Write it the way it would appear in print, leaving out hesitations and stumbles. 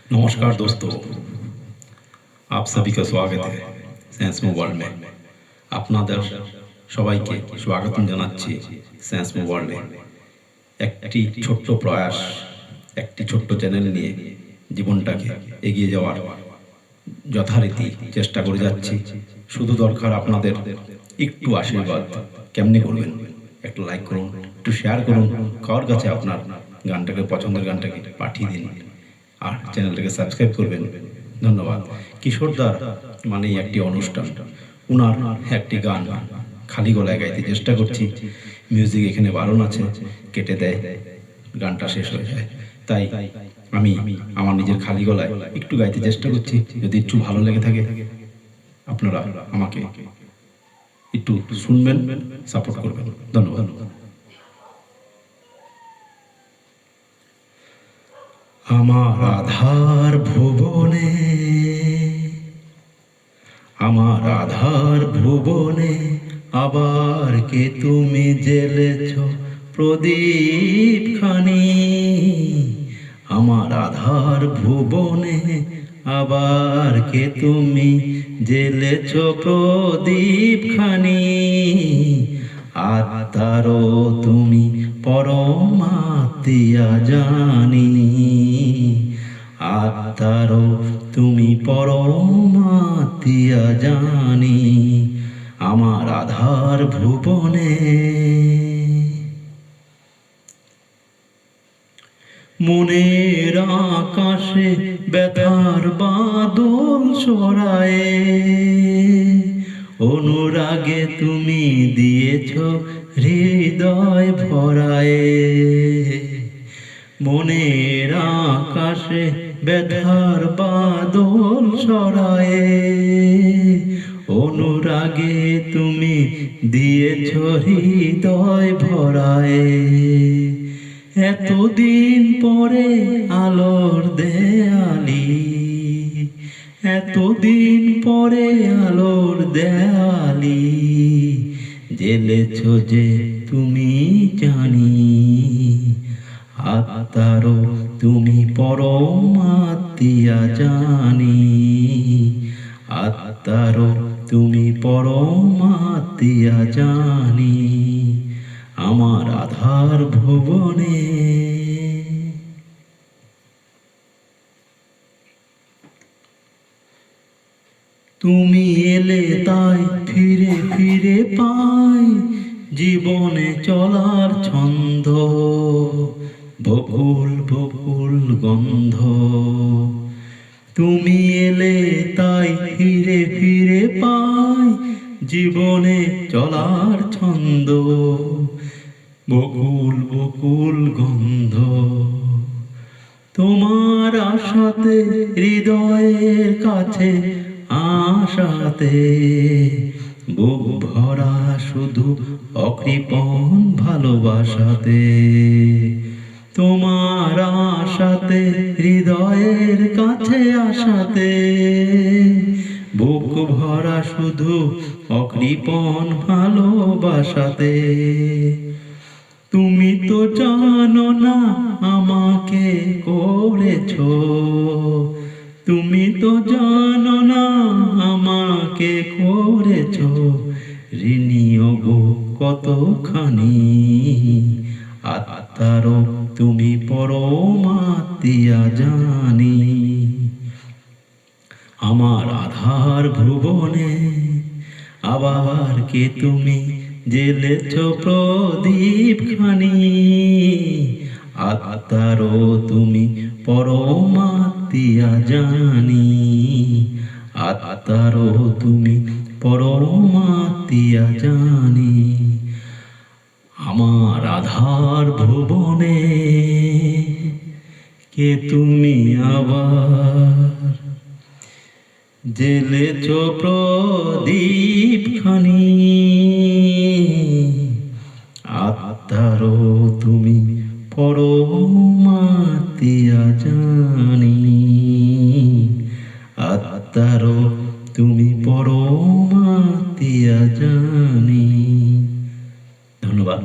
नमस्कार दोस्तों, आप सभी का स्वागत है সায়েন্স মোবাইল में। আপনাদের সবাইকে স্বাগতম জানাচ্ছি সায়েন্স মোবাইলে। একটি ছোট্ট প্রয়াস, একটি ছোট্ট চ্যানেল নিয়ে জীবনটাকে এগিয়ে যাওয়ার যথারীতি চেষ্টা করে যাচ্ছি। শুধু দরকার আপনাদের একটু আশীর্বাদ। কেমনি করবেন? একটু লাইক করুন, একটু শেয়ার করুন, কার কাছে আপনার গানটাকে, পছন্দের গানটাকে পাঠিয়ে দিন, আর চ্যানেলটাকে সাবস্ক্রাইব করবেন। ধন্যবাদ। কিশোরদার মানে একটি অনুষ্ঠান, উনার একটি গান খালি গলায় গাইতে চেষ্টা করছি। মিউজিক এখানে বারণ আছে, কেটে দেয়, গানটা শেষ হয়ে যায়। তাই আমি আমার নিজের খালি গলায় একটু গাইতে চেষ্টা করছি। যদি একটু ভালো লেগে থাকে আপনারা আমাকে একটু শুনবেন, সাপোর্ট করবেন। ধন্যবাদ। আমার আধার ভুবনে, আমার আধার ভুবনে আবার কে তুমি জ্বেলেছ প্রদীপ খানি। আমার আধার ভুবনে আবার কে তুমি জ্বেলেছ প্রদীপ খানি। আত্মারও তুমি পরমাত্মা জানি, আত্মারও তুমি পরমাত্মা জানি। আমার আধার ভুবনে মনের আকাশে ব্যথার বাদল ছড়ায়ে, অনুরাগে তুমি দিয়েছ হৃদয় ভরায়ে। মনের আকাশে ব্যথার বাদল ছড়ায়ে, অনুরাগে তুমি দিয়েছ হৃদয় ভরায়ে। এতদিন পরে আলোর দেয়ালি, এতদিন পরে আলোর দেয়ালি জ্বেলেছ যে তুমি জানি। আত্মারও তুমি পরমাত্মা জানি, আত্মারও তুমি পরমাত্মা জানি। আমার আধার ভুবনে তুমি এলে তাই ফিরে ফিরে পাই জীবনে চলার ছন্দ। বকুল বকুল গন্ধ, তুমি এলে তাই ফিরে ফিরে পাই জীবনে চলার ছন্দ। বকুল বকুল গন্ধ, তোমার আশাতে হৃদয়ের কাছে আশাতে বুক ভরা শুধু অকৃপণ ভালোবাসাতে। তোমার আশাতে হৃদয়ের কাছে আশাতে বুক ভরা শুধু অকৃপণ ভালোবাসাতে। তুমি তো জানো না আমাকে করেছ, তুমি তো জানো না আমাকে করেছ ঋণী গো কতখানি। আত্মারও তুমি পরমাত্মা জানি। আমার আধার ভুবনে আবার কে তুমি জ্বেলেছ প্রদীপ খানি। আত্মারও তুমি পরমাত্মা জানি, আত্মারও তুমি পরমাত্মা জানি। আমার আধার ভুবনে কে তুমি আবার জ্বেলেছ প্রদীপ খানি। আত্মারও তুমি পরমাত্মা জানি, আত্মারও তুমি পরমাত্মা জানি। ধন্যবাদ।